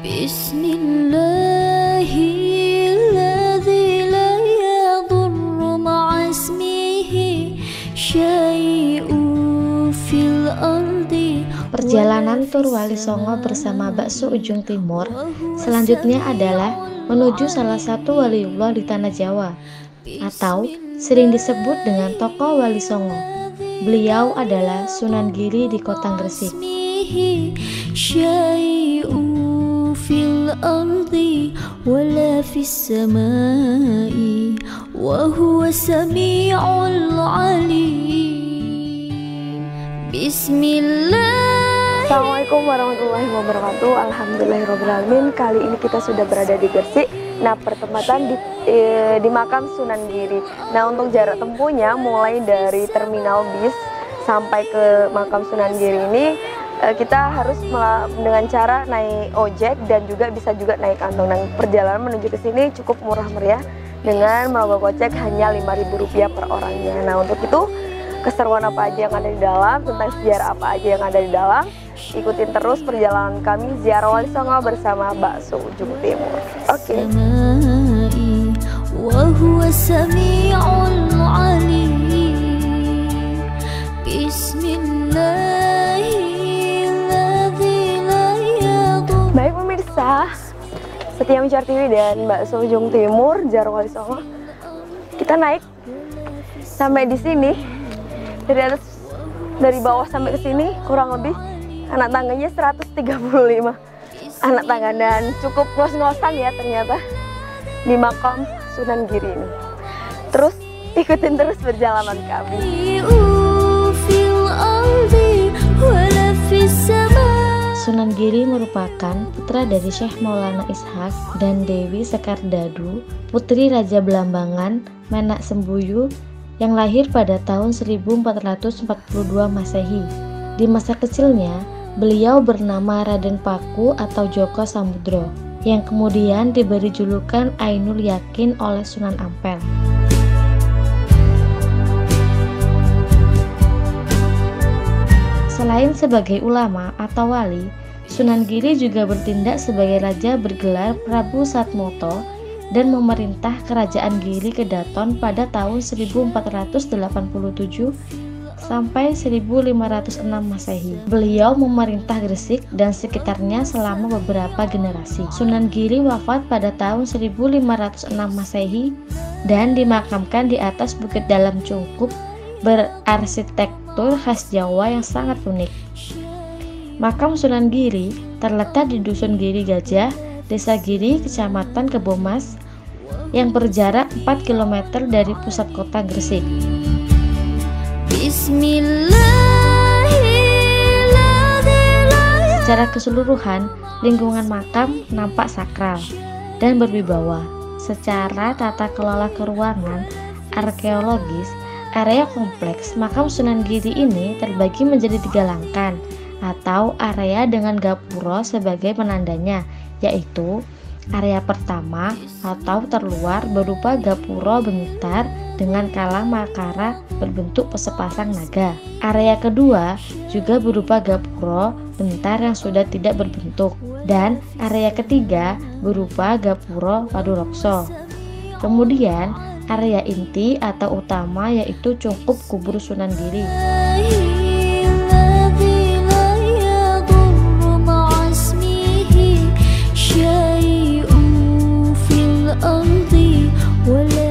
Bismillahilladzi la yadurru ma'asmihi syai'un fil ardi. Perjalanan tur Wali Songo bersama Bakso Ujung Timur selanjutnya adalah menuju salah satu waliullah di tanah Jawa, atau sering disebut dengan tokoh Wali Songo. Beliau adalah Sunan Giri di Kota Gresik. fil ardi wala fis samai wa huwa sami'ul alim. Bismillah. Assalamualaikum warahmatullahi wabarakatuh. Alhamdulillahirrahmanirrahim. Kali ini kita sudah berada di Gresik. Nah, pertempatan di makam Sunan Giri. Nah, untuk jarak tempuhnya mulai dari terminal bis sampai ke makam Sunan Giri ini kita harus dengan cara naik ojek dan juga bisa juga naik kantong. Dan perjalanan menuju ke sini cukup murah meriah dengan merogoh kocek hanya Rp5.000 per orangnya. Nah, untuk itu keseruan apa aja yang ada di dalam, tentang sejarah apa aja yang ada di dalam, ikutin terus perjalanan kami ziarah Wali Songo bersama Bakso Ujung Timur. Oke. Baik pemirsa, setia mencari TV dan Bakso Ujung Timur ziarah Wali Songo. Kita naik sampai di sini. Dari bawah sampai ke sini kurang lebih anak tangganya 135 anak tangga, dan cukup ngos-ngosan ya ternyata di makam Sunan Giri ini. Terus ikutin terus perjalanan kami. Sunan Giri merupakan putra dari Syekh Maulana Ishaq dan Dewi Sekar Dadu, putri Raja Belambangan Menak Sembuyu yang lahir pada tahun 1442 Masehi. Di masa kecilnya, beliau bernama Raden Paku atau Joko Samudro, yang kemudian diberi julukan Ainul Yakin oleh Sunan Ampel. Selain sebagai ulama atau wali, Sunan Giri juga bertindak sebagai raja bergelar Prabu Satmoto dan memerintah kerajaan Giri Kedaton pada tahun 1487 sampai 1506 Masehi. Beliau memerintah Gresik dan sekitarnya selama beberapa generasi. Sunan Giri wafat pada tahun 1506 Masehi dan dimakamkan di atas Bukit Dalam Cungkup berarsitektur khas Jawa yang sangat unik. Makam Sunan Giri terletak di Dusun Giri Gajah, Desa Giri, Kecamatan Kebomas, yang berjarak 4 km dari pusat kota Gresik. Secara keseluruhan, lingkungan makam nampak sakral dan berwibawa. Secara tata kelola keuangan arkeologis, area kompleks makam Sunan Giri ini terbagi menjadi 3 langkan atau area dengan gapura sebagai penandanya, yaitu area pertama atau terluar berupa gapura bentar dengan kalang makara berbentuk sepasang naga. Area kedua juga berupa gapura bentar yang sudah tidak berbentuk, dan area ketiga berupa gapura padurokso. Kemudian area inti atau utama yaitu cungkup kubur Sunan Giri.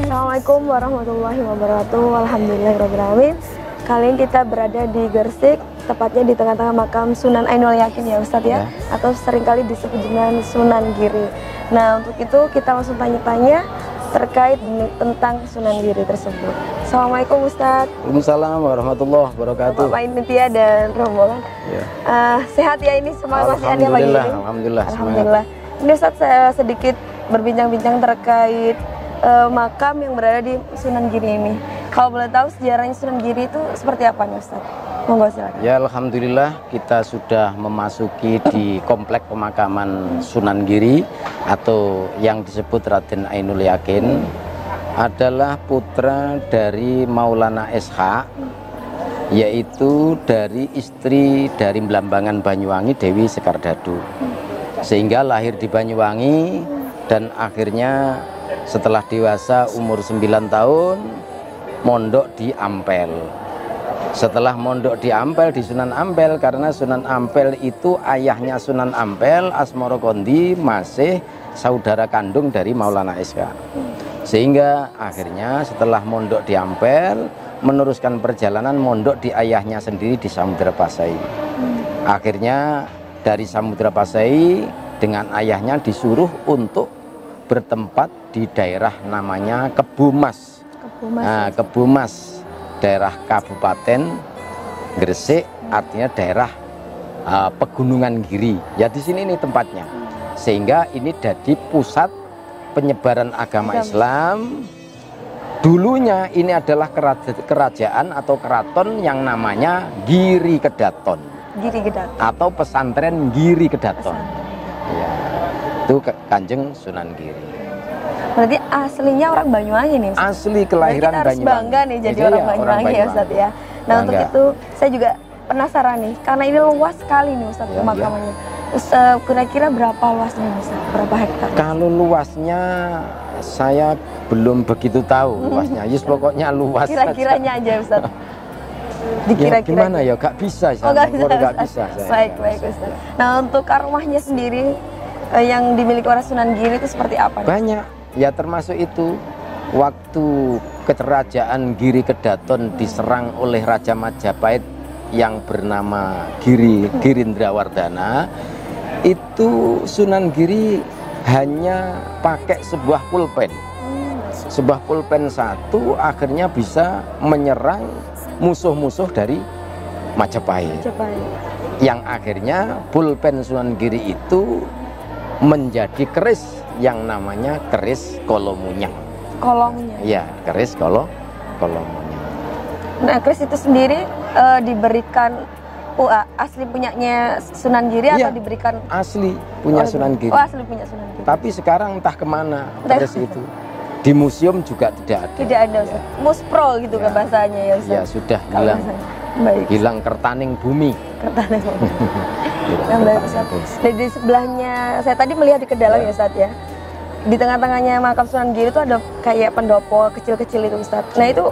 Assalamualaikum warahmatullahi wabarakatuh. Alhamdulillahirrahmanirrahim. Kali ini kita berada di Gresik, tepatnya di tengah-tengah makam Sunan Ainul Yakin ya Ustadz ya, atau seringkali disebut dengan Sunan Giri. Nah, untuk itu kita langsung tanya-tanya terkait tentang Sunan Giri tersebut. Assalamualaikum Ustadz. Waalaikumsalam warahmatullahi wabarakatuh. Bapak Initia dan rombongan. Sehat ya ini semua pasiennya pagi ini? Alhamdulillah. Alhamdulillah. Ini Ustadz, saya sedikit berbincang-bincang terkait makam yang berada di Sunan Giri ini. Kalau boleh tahu sejarahnya Sunan Giri itu seperti apa nih Ustaz? Monggo silakan. Ya, alhamdulillah kita sudah memasuki di komplek pemakaman Sunan Giri atau yang disebut Raden Ainul Yakin, adalah putra dari Maulana Ishaq, yaitu dari istri dari Belambangan Banyuwangi Dewi Sekar Dadu. sehingga lahir di Banyuwangi dan akhirnya setelah dewasa umur 9 tahun mondok di Ampel. Setelah mondok di Ampel, di Sunan Ampel, karena Sunan Ampel itu ayahnya Sunan Ampel, Asmoro Kondi, masih saudara kandung dari Maulana SK. Sehingga akhirnya setelah mondok di Ampel, meneruskan perjalanan mondok di ayahnya sendiri di Samudra Pasai. Akhirnya dari Samudra Pasai dengan ayahnya disuruh untuk bertempat di daerah namanya Kebumas. Nah, Kebumas, daerah Kabupaten Gresik, artinya daerah pegunungan Giri. Ya di sini ini tempatnya. Sehingga ini jadi pusat penyebaran agama Islam. Dulunya ini adalah kerajaan atau keraton yang namanya Giri Kedaton. Giri Kedaton. Atau pesantren Giri Kedaton. Ya, itu Kanjeng Sunan Giri. Berarti aslinya orang Banyuwangi nih Ustaz? Asli kelahiran Banyuwangi. Kita harus bangga nih jadi Iya, orang Banyuwangi ya Ustaz ya. Nah untuk itu saya juga penasaran nih, karena ini luas sekali nih Ustaz pemakamannya. Kira-kira berapa luasnya Ustaz? Berapa hektar? Kalau luasnya saya belum begitu tahu luasnya. Yes, pokoknya luas. Kira-kiranya aja Ustaz. Ya, gimana ya? Gak bisa saya. Gak bisa, gak bisa saya. Baik Ustaz. Nah untuk rumahnya sendiri yang dimiliki oleh Sunan Giri itu seperti apa? Banyak. Ya termasuk itu waktu kerajaan Giri Kedaton diserang oleh Raja Majapahit yang bernama Girindrawardhana, itu Sunan Giri hanya pakai sebuah pulpen. Sebuah pulpen satu akhirnya bisa menyerang musuh-musuh dari Majapahit. Yang akhirnya pulpen Sunan Giri itu menjadi keris yang namanya keris Kolomunyang. Kolomunyang. Ya, keris Kolomunyang. Nah, keris itu sendiri diberikan asli punyanya Sunan Giri atau diberikan asli punya Sunan Giri? Oh, asli punya Sunan Giri. Tapi sekarang entah kemana keris itu. Di museum juga tidak ada. Tidak ada, Ustaz. Muspro gitu kan bahasanya ya, Ustaz. Ya, sudah hilang. Baik. Hilang kertaning bumi. Kertaning bumi. Yang baik, Ustaz. Dan di sebelahnya, saya tadi melihat di kedalam ya Ustaz ya. Di tengah-tengahnya makam Sunan Giri itu ada kayak pendopo kecil-kecil itu Ustaz. Nah itu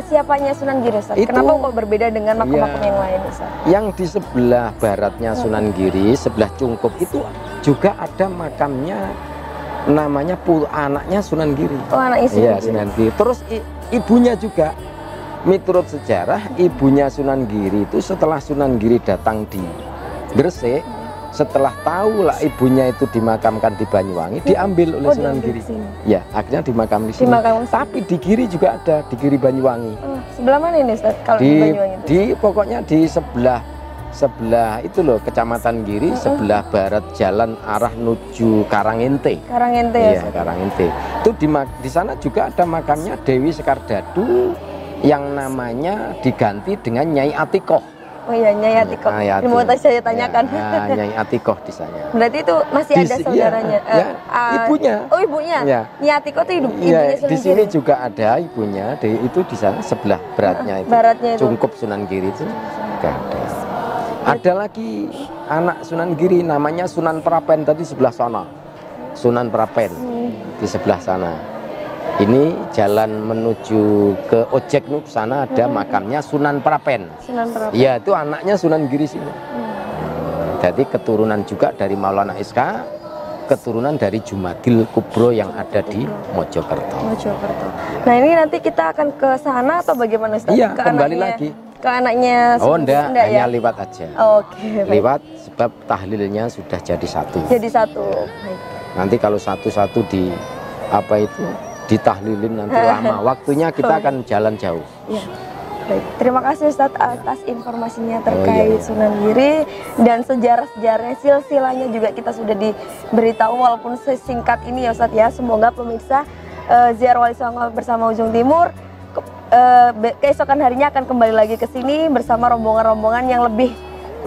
siapanya Sunan Giri Ustaz? Itu, kenapa kok berbeda dengan makam-makam yang lain Ustaz? Yang di sebelah baratnya Sunan Giri, sebelah Cungkup itu juga ada makamnya namanya anaknya Sunan Giri. Oh, anaknya Sunan Giri. Sunan Giri. Terus ibunya juga. Menurut sejarah ibunya Sunan Giri itu setelah Sunan Giri datang di Gresik, setelah tahu lah ibunya itu dimakamkan di Banyuwangi, diambil oleh Sunan Giri. Ya, akhirnya dimakam di sini. Tapi di Giri juga ada, di Giri Banyuwangi. Sebelah mana ini Ustaz? Kalau di Banyuwangi itu? Pokoknya di sebelah itu loh, Kecamatan Giri, sebelah barat jalan arah menuju Karangente. Karangente ya. Iya, Karangente. Itu di sana juga ada makamnya Dewi Sekardadu yang namanya diganti dengan Nyai Atikoh. Oh iya, Nyai Atikoh. Ini mau saya tanyakan. Ya, Nyai Atikoh di sana. Berarti itu masih ada saudaranya? Ibunya. Oh, ibunya. Ya. Nyai Atikoh itu ibunya Sunan Giri. Di sini juga ada ibunya, itu di sana sebelah baratnya itu. Baratnya itu. Cungkup Sunan Giri itu. Ada. Ada lagi anak Sunan Giri namanya Sunan Prapen tadi sebelah sana. Sunan Prapen di sebelah sana. Ini jalan menuju ke Ojek Nuk sana ada makamnya Sunan Prapen. Sunan Prapen. Iya, itu anaknya Sunan Giri sini. Jadi keturunan juga dari Maulana SK, keturunan dari Jumadil Kubro yang ada di Mojokerto. Nah, ini nanti kita akan ke sana atau bagaimana Ustaz? Iya, kembali lagi. Ke anaknya enggak, hanya ya? lewat aja. Oke. Lewat sebab tahlilnya sudah jadi satu. Jadi satu. Baik. Nanti kalau satu-satu di ditahlilin nanti lama. Waktunya kita akan jalan jauh. Ya. Baik. Terima kasih Ustadz atas informasinya terkait Sunan Giri dan sejarah-sejarahnya, silsilahnya juga kita sudah diberitahu walaupun sesingkat ini ya Ustadz ya. Semoga pemirsa Ziarah Wali Songo bersama Ujung Timur keesokan harinya akan kembali lagi ke sini bersama rombongan-rombongan yang lebih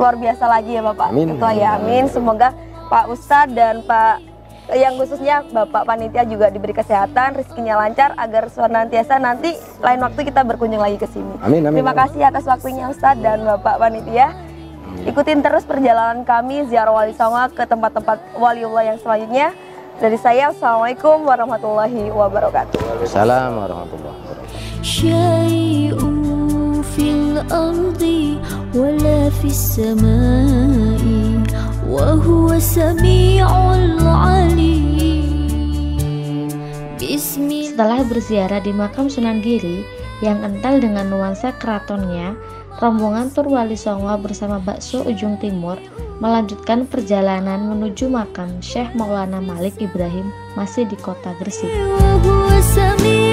luar biasa lagi ya Bapak Ketua ya. Amin. Semoga Pak Ustadz dan Pak yang khususnya Bapak Panitia juga diberi kesehatan, rezekinya lancar agar senantiasa nanti lain waktu kita berkunjung lagi ke sini. Amin, amin. Terima kasih atas waktunya Ustadz dan Bapak Panitia. Ikutin terus perjalanan kami ziarah Wali Songo ke tempat-tempat waliullah yang selanjutnya. Dari saya, Assalamualaikum warahmatullahi wabarakatuh. Waalaikumsalam warahmatullahi wabarakatuh. syai'un fil ardi wala fis samai wa huwa sami'ul alim. Bismillah. Setelah berziarah di makam Sunan Giri yang kental dengan nuansa keratonnya, rombongan tur Wali Songo bersama Bakso Ujung Timur melanjutkan perjalanan menuju makam Syekh Maulana Malik Ibrahim masih di kota Gresik. Wa huwa sami'ul